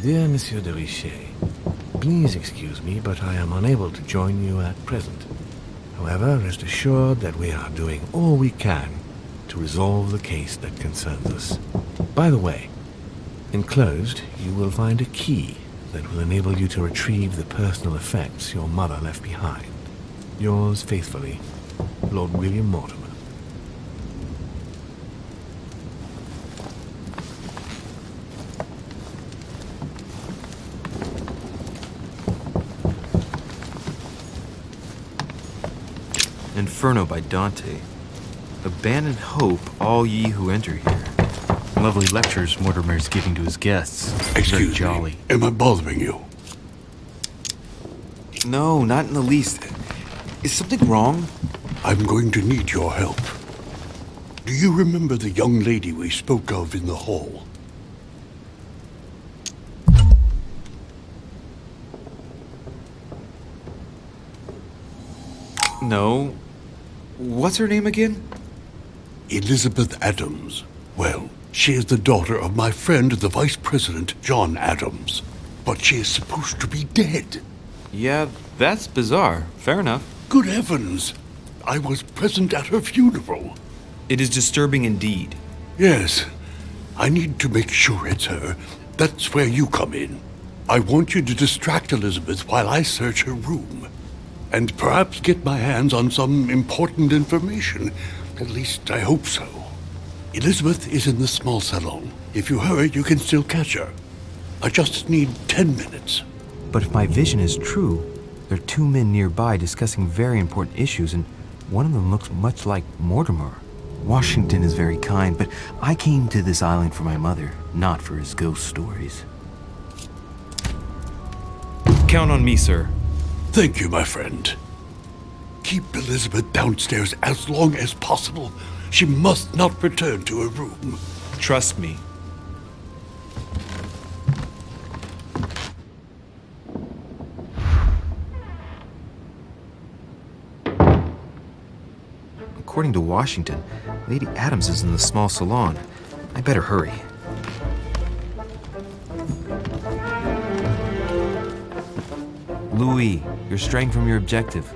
Dear Monsieur de Richet, please excuse me, but I am unable to join you at present. However, rest assured that we are doing all we can to resolve the case that concerns us. By the way, enclosed, you will find a key that will enable you to retrieve the personal effects your mother left behind. Yours faithfully, Lord William Mortimer. Inferno by Dante. Abandon hope, all ye who enter here. Lovely lectures Mortimer's giving to his guests. Excuse Very jolly. me, am I bothering you? No, not in the least. Is something wrong? I'm going to need your help. Do you remember the young lady we spoke of in the hall? No. What's her name again? Elizabeth Adams. Well, she is the daughter of my friend, the Vice President, John Adams. But she is supposed to be dead. Yeah, that's bizarre. Fair enough. Good heavens! I was present at her funeral. It is disturbing indeed. Yes, I need to make sure it's her. That's where you come in. I want you to distract Elizabeth while I search her room. And perhaps get my hands on some important information. At least I hope so. Elizabeth is in the small salon. If you hurry, you can still catch her. I just need 10 minutes. But if my vision is true, there are two men nearby discussing very important issues, and one of them looks much like Mortimer. Washington is very kind, but I came to this island for my mother, not for his ghost stories. Count on me, sir. Thank you, my friend. Keep Elizabeth downstairs as long as possible. She must not return to her room. Trust me. According to Washington, Lady Adams is in the small salon. I better hurry. Louis, you're straying from your objective.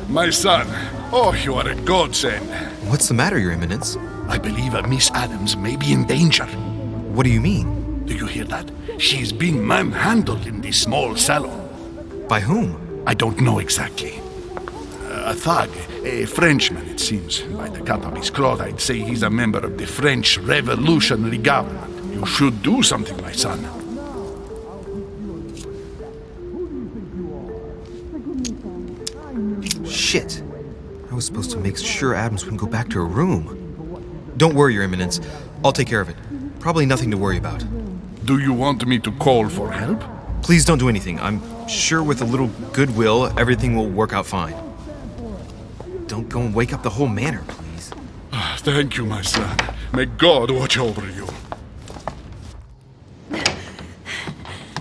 My son. Oh, you are a godsend. What's the matter, Your Eminence? I believe a Miss Adams may be in danger. What do you mean? Do you hear that? She is being manhandled in the small salon. By whom? I don't know exactly. A thug, a Frenchman, it seems. By the cut of his cloth, I'd say he's a member of the French Revolutionary Government. You should do something, my son. Shit. I was supposed to make sure Adams wouldn't go back to her room. Don't worry, Your Eminence. I'll take care of it. Probably nothing to worry about. Do you want me to call for help? Please don't do anything. I'm sure with a little goodwill, everything will work out fine. Don't go and wake up the whole manor, please. Thank you, my son. May God watch over you.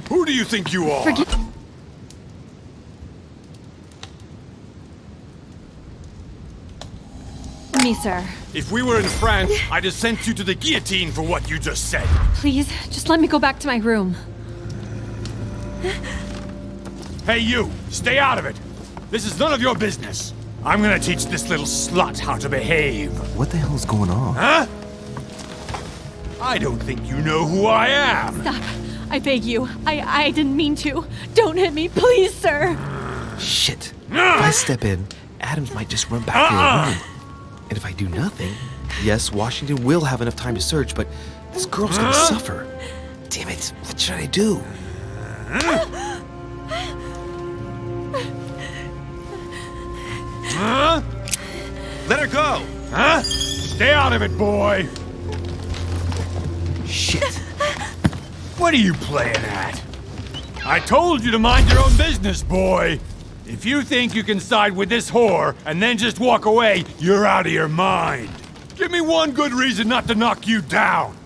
Who do you think you are? Me, sir. If we were in France, I'd have sent you to the guillotine for what you just said. Please, just let me go back to my room. Hey, you! Stay out of it! This is none of your business. I'm gonna teach this little slut how to behave. What the hell is going on? Huh? I don't think you know who I am. Stop. I beg you. I didn't mean to. Don't hit me, please, sir. Shit. If I step in, Adams might just run back to her room. And if I do nothing, yes, Washington will have enough time to search, but this girl's gonna suffer. Damn it, what should I do? Let her go? Huh? Stay out of it, boy! Shit. What are you playing at? I told you to mind your own business, boy! If you think you can side with this whore and then just walk away, you're out of your mind. Give me one good reason not to knock you down.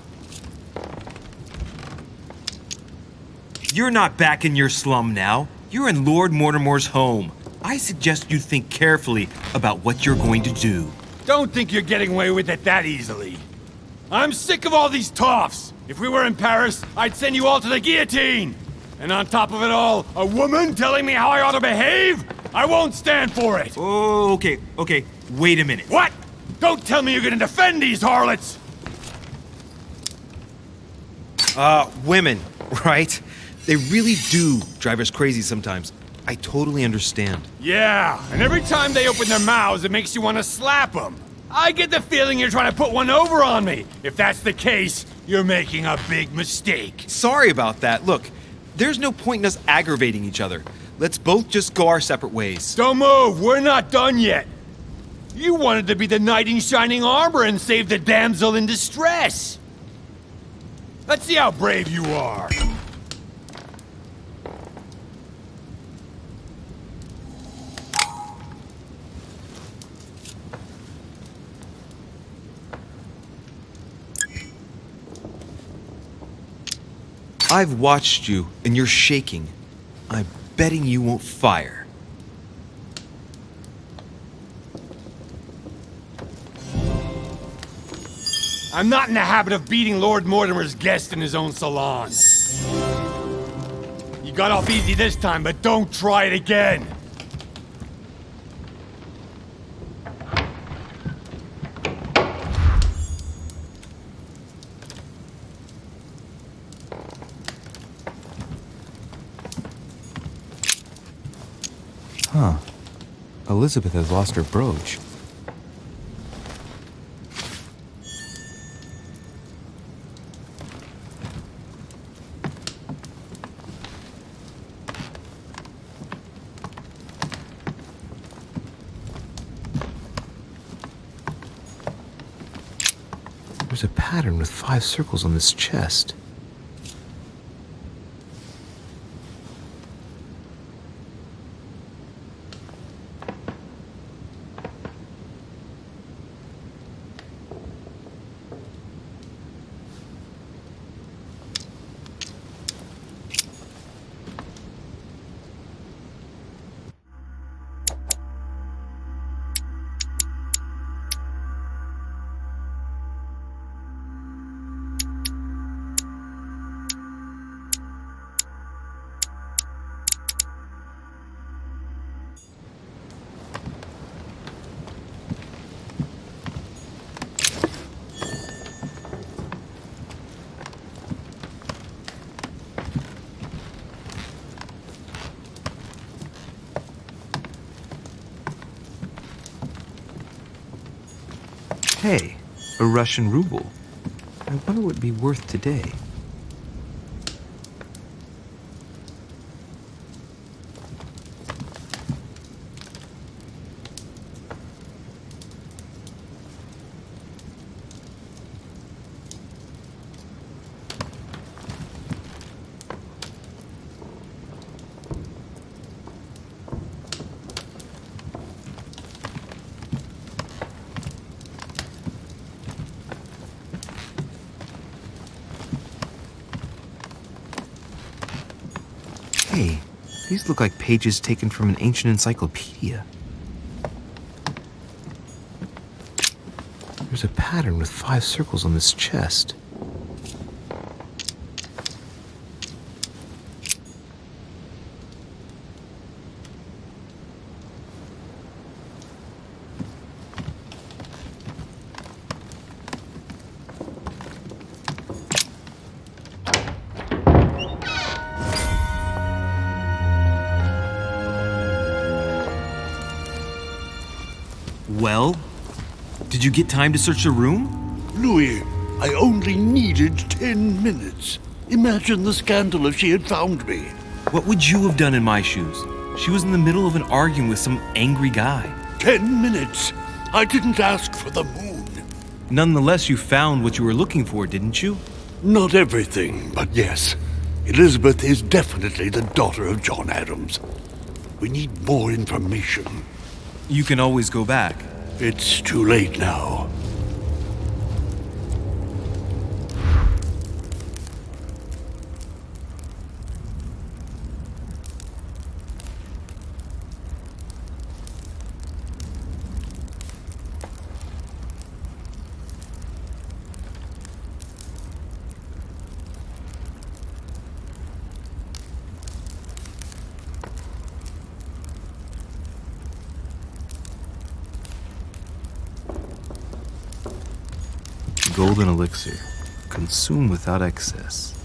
You're not back in your slum now. You're in Lord Mortimer's home. I suggest you think carefully about what you're going to do. Don't think you're getting away with it that easily. I'm sick of all these toffs. If we were in Paris, I'd send you all to the guillotine. And on top of it all, a woman telling me how I ought to behave? I won't stand for it. Oh, okay. Wait a minute. What? Don't tell me you're gonna defend these harlots. Women, right? They really do drive us crazy sometimes. I totally understand. Yeah, and every time they open their mouths, it makes you want to slap them. I get the feeling you're trying to put one over on me. If that's the case, you're making a big mistake. Sorry about that. Look, there's no point in us aggravating each other. Let's both just go our separate ways. Don't move, we're not done yet. You wanted to be the knight in shining armor and save the damsel in distress. Let's see how brave you are. I've watched you, and you're shaking. I'm betting you won't fire. I'm not in the habit of beating Lord Mortimer's guest in his own salon. You got off easy this time, but don't try it again. Huh. Elizabeth has lost her brooch. There's a pattern with 5 circles on this chest. Hey, a Russian ruble. I wonder what it'd be worth today. Hey, these look like pages taken from an ancient encyclopedia. There's a pattern with 5 circles on this chest. Well, did you get time to search the room? Louis, I only needed 10 minutes. Imagine the scandal if she had found me. What would you have done in my shoes? She was in the middle of an argument with some angry guy. 10 minutes. I didn't ask for the moon. Nonetheless, you found what you were looking for, didn't you? Not everything, but yes. Elizabeth is definitely the daughter of John Adams. We need more information. You can always go back. It's too late now. Golden elixir. Consume without excess.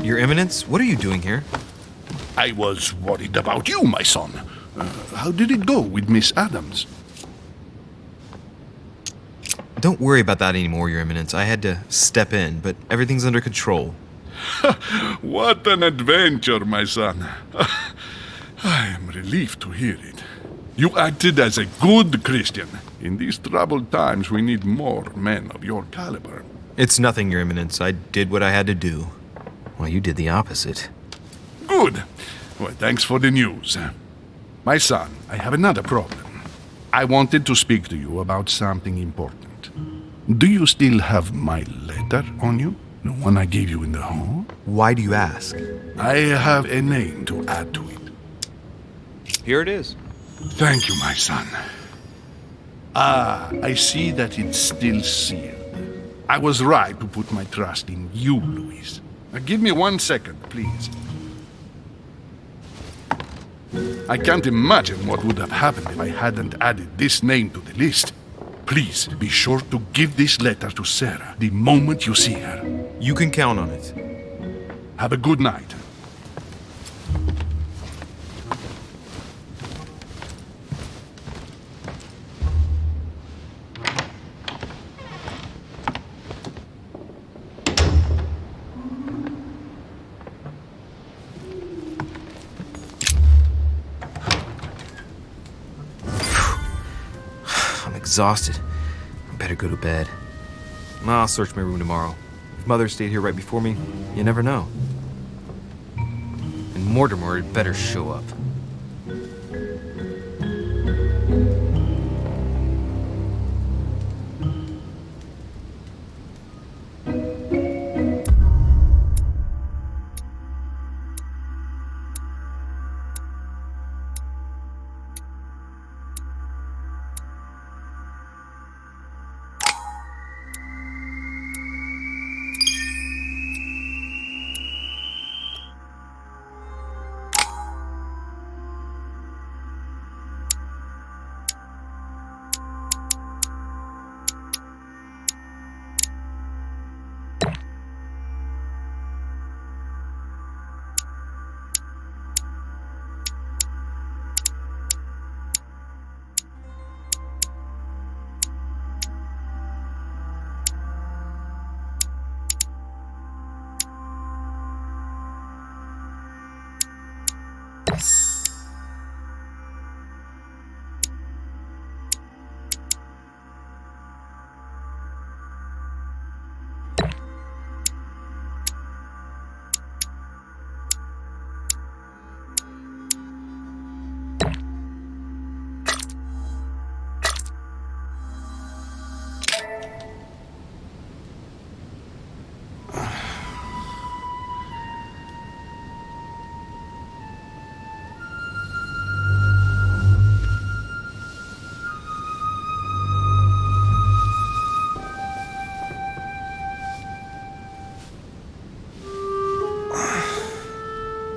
Your Eminence, what are you doing here? I was worried about you, my son. How did it go with Miss Adams? Don't worry about that anymore, Your Eminence. I had to step in, but everything's under control. What an adventure, my son. I am relieved to hear it. You acted as a good Christian. In these troubled times, we need more men of your caliber. It's nothing, Your Eminence. I did what I had to do. Well, you did the opposite. Good. Well, thanks for the news. My son, I have another problem. I wanted to speak to you about something important. Do you still have my letter on you? The one I gave you in the hall? Why do you ask? I have a name to add to it. Here it is. Thank you, my son. Ah, I see that it's still sealed. I was right to put my trust in you, Louis. Now, give me 1 second, please. I can't imagine what would have happened if I hadn't added this name to the list. Please be sure to give this letter to Sarah the moment you see her. You can count on it. Have a good night. Exhausted. I better go to bed. I'll search my room tomorrow. If Mother stayed here right before me, you never know. And Mortimer had better show up.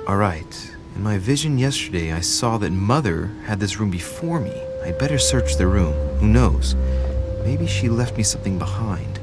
Alright, in my vision yesterday, I saw that Mother had this room before me. I'd better search the room. Who knows? Maybe she left me something behind.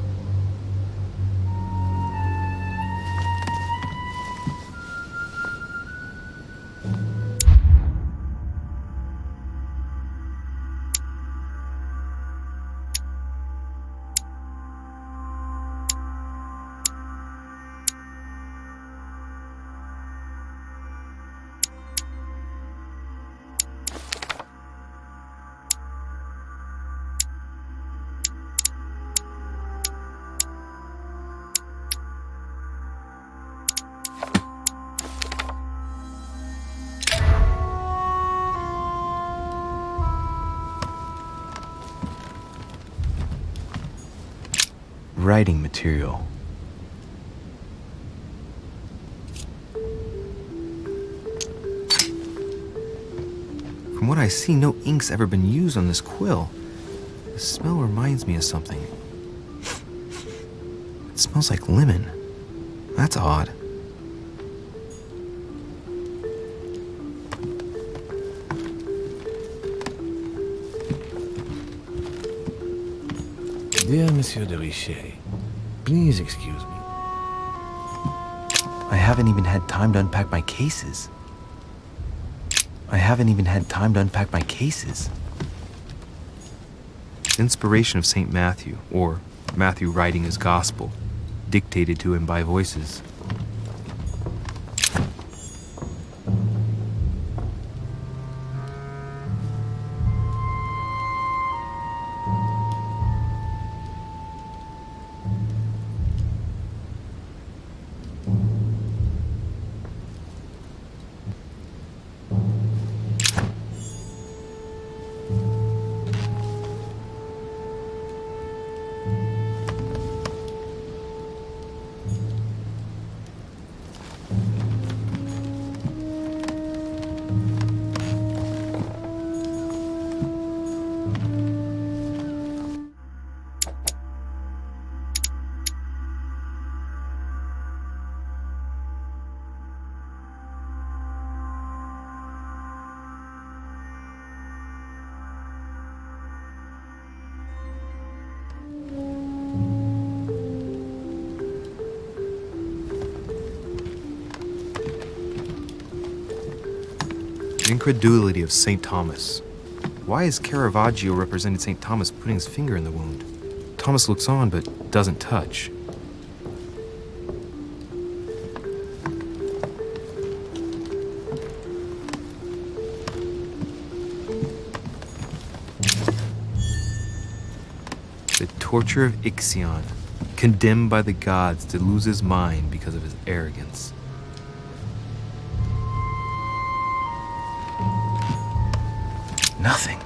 Writing material. From what I see, no ink's ever been used on this quill. The smell reminds me of something. It smells like lemon. That's odd. Dear Monsieur de Richet, please excuse me. I haven't even had time to unpack my cases. Inspiration of St. Matthew, or Matthew writing his gospel, dictated to him by voices. The incredulity of St. Thomas. Why is Caravaggio represented St. Thomas putting his finger in the wound? Thomas looks on but doesn't touch. The torture of Ixion, condemned by the gods to lose his mind because of his arrogance. Nothing.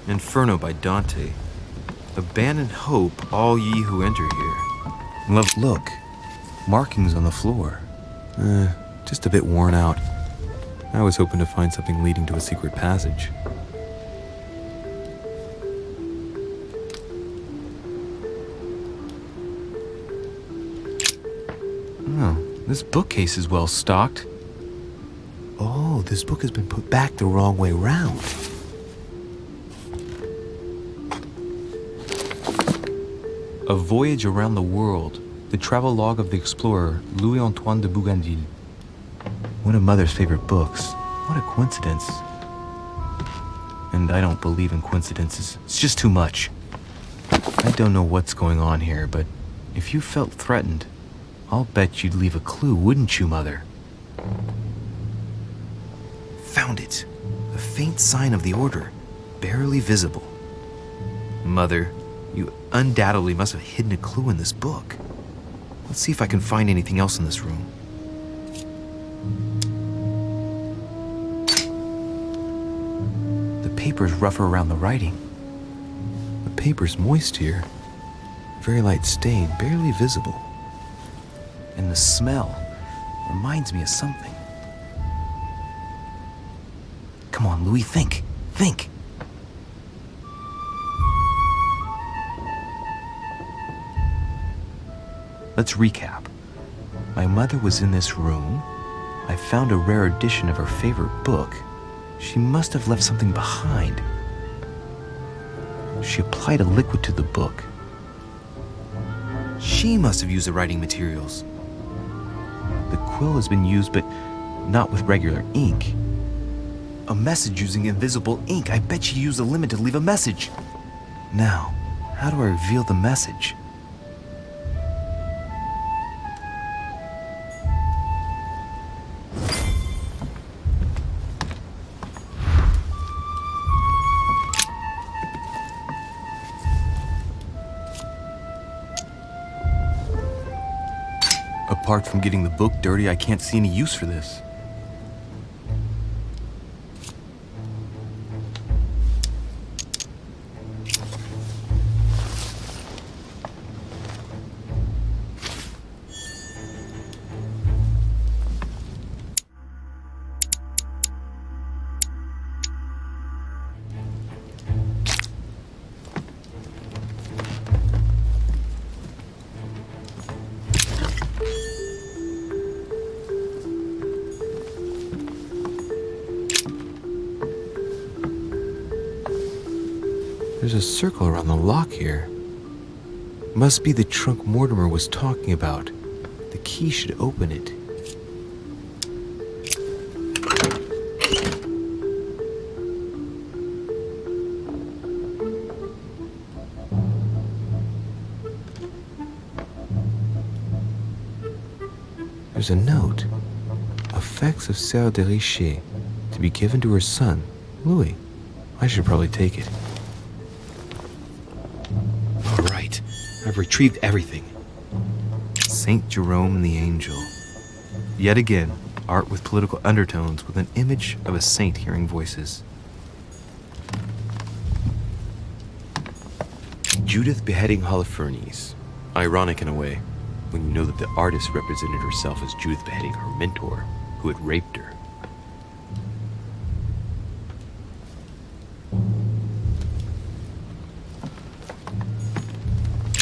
Inferno by Dante. Abandon hope, all ye who enter here. Look. Markings on the floor. Just a bit worn out. I was hoping to find something leading to a secret passage. Oh, this bookcase is well stocked. Oh, this book has been put back the wrong way round. A Voyage Around the World, the travelogue of the explorer Louis-Antoine de Bougainville. One of Mother's favorite books. What a coincidence. And I don't believe in coincidences. It's just too much. I don't know what's going on here, but if you felt threatened, I'll bet you'd leave a clue, wouldn't you, Mother? Found it. A faint sign of the order, barely visible. Mother, you undoubtedly must have hidden a clue in this book. Let's see if I can find anything else in this room. The paper's rougher around the writing. The paper's moist here. Very light stain, barely visible. And the smell reminds me of something. Come on, Louis, think. Think. Let's recap. My mother was in this room. I found a rare edition of her favorite book. She must have left something behind. She applied a liquid to the book. She must have used the writing materials. The quill has been used, but not with regular ink. A message using invisible ink. I bet she used a limit to leave a message. Now, how do I reveal the message? Apart from getting the book dirty, I can't see any use for this. There's a circle around the lock here. Must be the trunk Mortimer was talking about. The key should open it. There's a note. Effects of Sœur de Richer, to be given to her son, Louis. I should probably take it. All right, I've retrieved everything. Saint Jerome and the Angel. Yet again, art with political undertones with an image of a saint hearing voices. Judith beheading Holofernes. Ironic in a way, when you know that the artist represented herself as Judith beheading her mentor, who had raped her.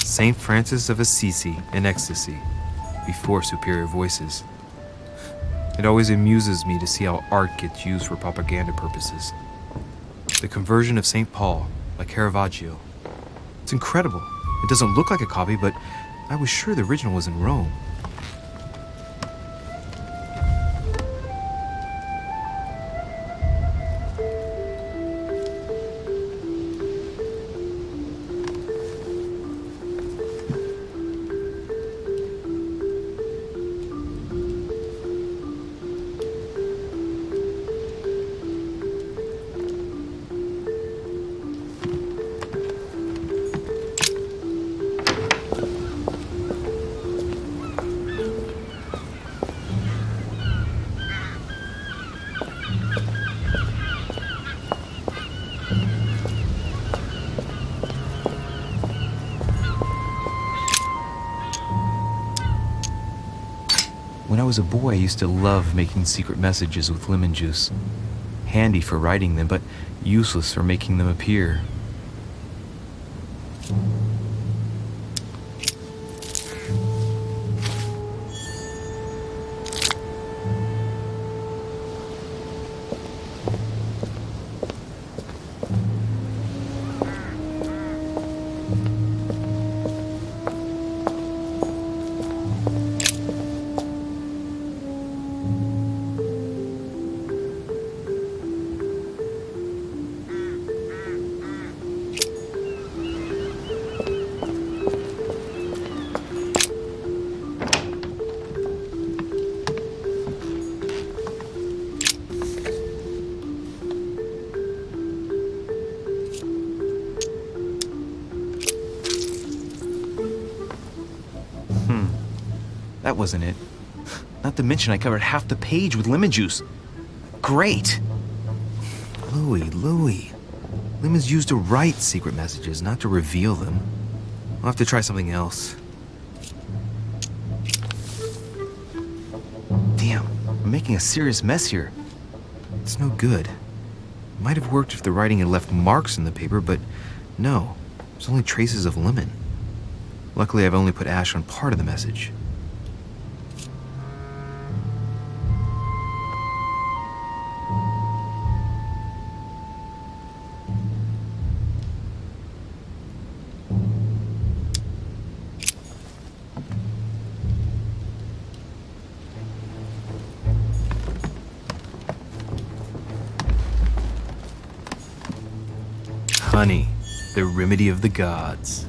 Saint Francis of Assisi in ecstasy, before superior voices. It always amuses me to see how art gets used for propaganda purposes. The conversion of St. Paul by Caravaggio. It's incredible. It doesn't look like a copy, but I was sure the original was in Rome. When I was a boy, I used to love making secret messages with lemon juice. Handy for writing them, but useless for making them appear. That wasn't it. Not to mention I covered half the page with lemon juice. Great! Louis. Lemon's used to write secret messages, not to reveal them. I'll have to try something else. I'm making a serious mess here. It's no good. Might have worked if the writing had left marks in the paper, but no. There's only traces of lemon. Luckily, I've only put ash on part of the message. Honey, the remedy of the gods.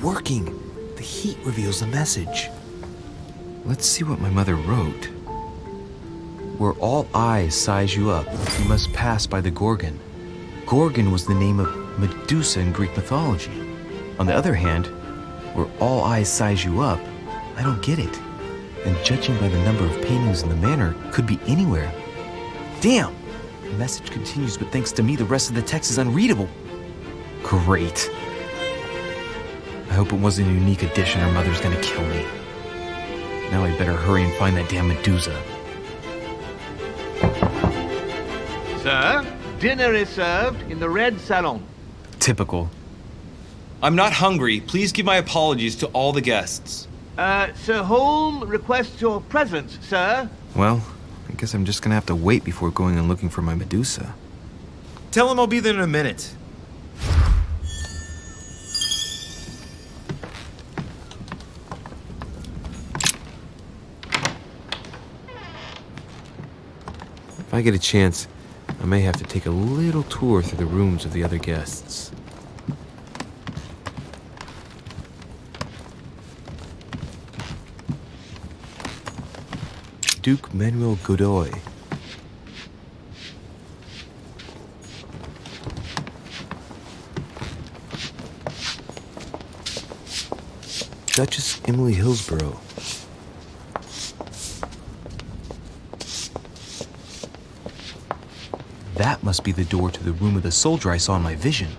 Working. The heat reveals the message. Let's see what my mother wrote. Where all eyes size you up, you must pass by the Gorgon. Gorgon was the name of Medusa in Greek mythology. On the other hand, where all eyes size you up, I don't get it. And judging by the number of paintings in the manor, could be anywhere. Damn! The message continues, but thanks to me, the rest of the text is unreadable. Great. I hope it wasn't a unique edition or Mother's gonna kill me. Now I better hurry and find that damn Medusa. Sir, dinner is served in the red salon. Typical. I'm not hungry. Please give my apologies to all the guests. Sir Holm requests your presence, sir. Well, I guess I'm just gonna have to wait before going and looking for my Medusa. Tell him I'll be there in a minute. If I get a chance, I may have to take a little tour through the rooms of the other guests. Duke Manuel Godoy. Duchess Emily Hillsborough. That must be the door to the room of the soldier I saw in my vision.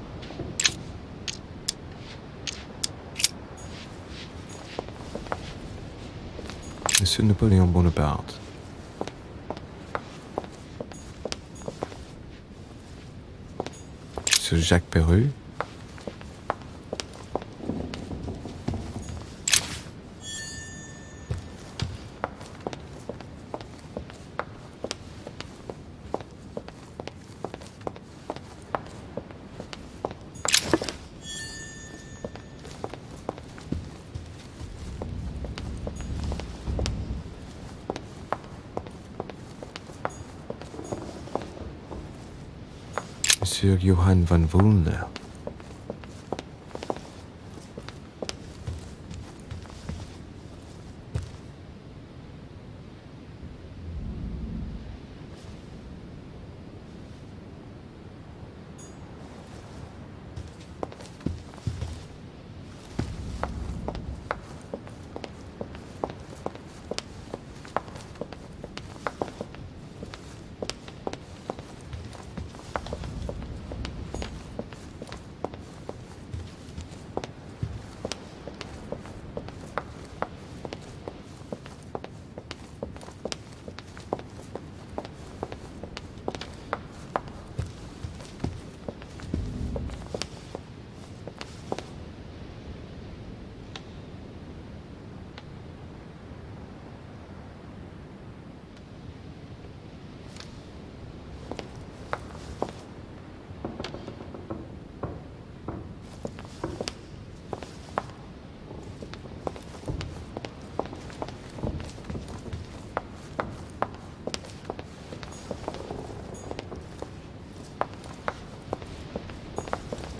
Monsieur Napoléon Bonaparte. Monsieur Jacques Perru. Monsieur Johann van Vulner.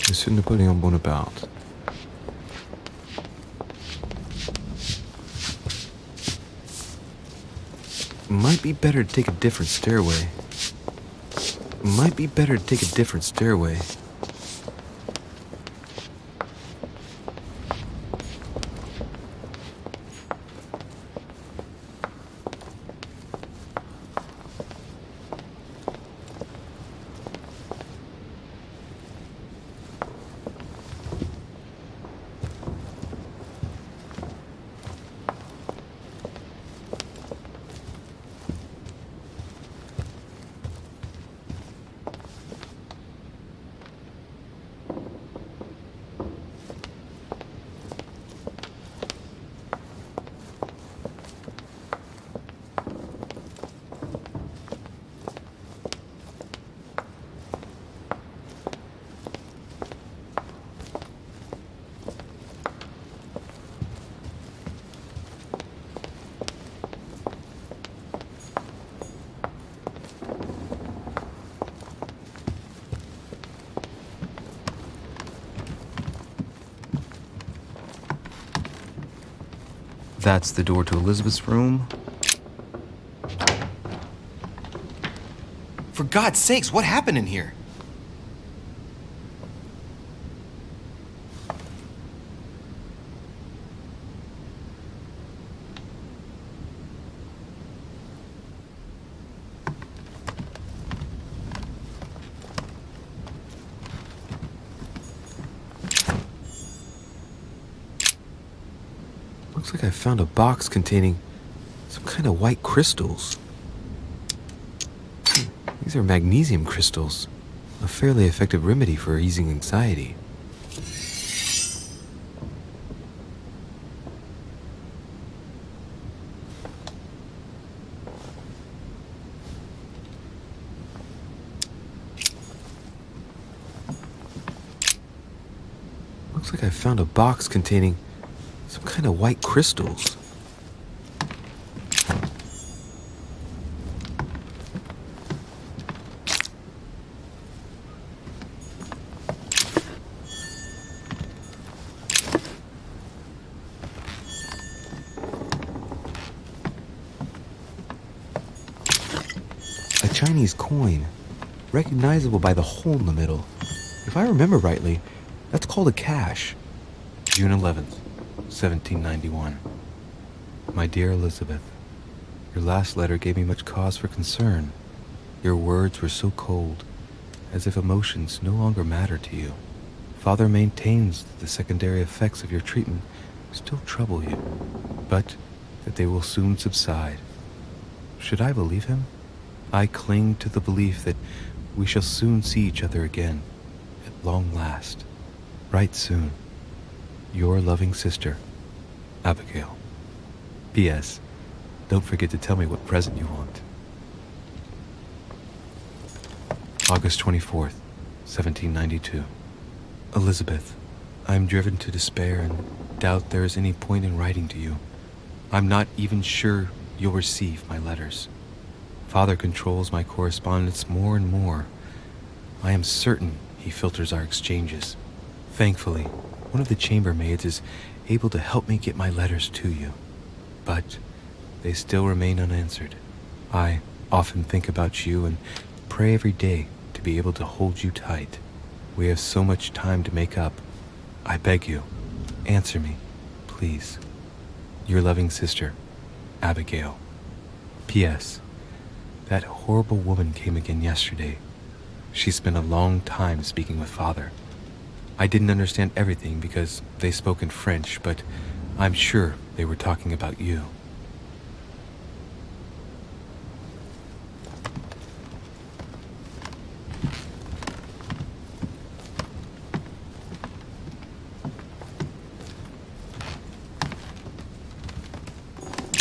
Monsieur Napoleon Bonaparte. Might be better to take a different stairway. Might be better to take a different stairway. That's the door to Elizabeth's room. For God's sakes, what happened in here? Looks like I found a box containing some kind of white crystals. These are magnesium crystals, a fairly effective remedy for easing anxiety. Looks like I found a box containing some kind of white crystals. A Chinese coin, recognizable by the hole in the middle. If I remember rightly, that's called a cash. June 11th. 1791. My dear Elizabeth, your last letter gave me much cause for concern. Your words were so cold, as if emotions no longer matter to you. Father maintains that the secondary effects of your treatment still trouble you, but that they will soon subside. Should I believe him? I cling to the belief that we shall soon see each other again, at long last. Right soon. Your loving sister, Abigail. P.S. Don't forget to tell me what present you want. August 24th, 1792. Elizabeth, I am driven to despair and doubt there is any point in writing to you. I'm not even sure you'll receive my letters. Father controls my correspondence more and more. I am certain he filters our exchanges. Thankfully, one of the chambermaids is able to help me get my letters to you, but they still remain unanswered. I often think about you and pray every day to be able to hold you tight. We have so much time to make up. I beg you, answer me, please. Your loving sister, Abigail. P.S. That horrible woman came again yesterday. She spent a long time speaking with Father. I didn't understand everything because they spoke in French, but I'm sure they were talking about you.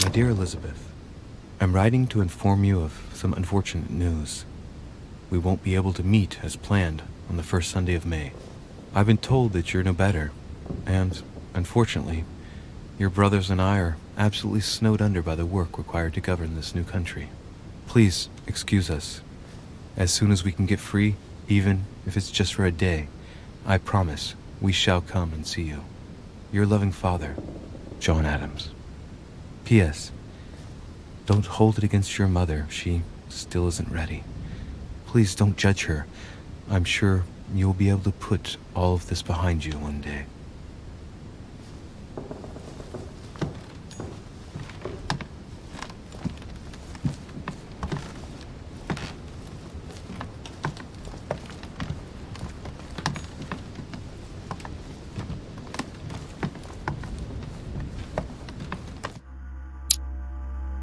My dear Elizabeth, I'm writing to inform you of some unfortunate news. We won't be able to meet as planned on the first Sunday of May. I've been told that you're no better, and, unfortunately, your brothers and I are absolutely snowed under by the work required to govern this new country. Please excuse us. As soon as we can get free, even if it's just for a day, I promise we shall come and see you. Your loving father, John Adams. P.S. Don't hold it against your mother. She still isn't ready. Please don't judge her. I'm sure you'll be able to put all of this behind you one day.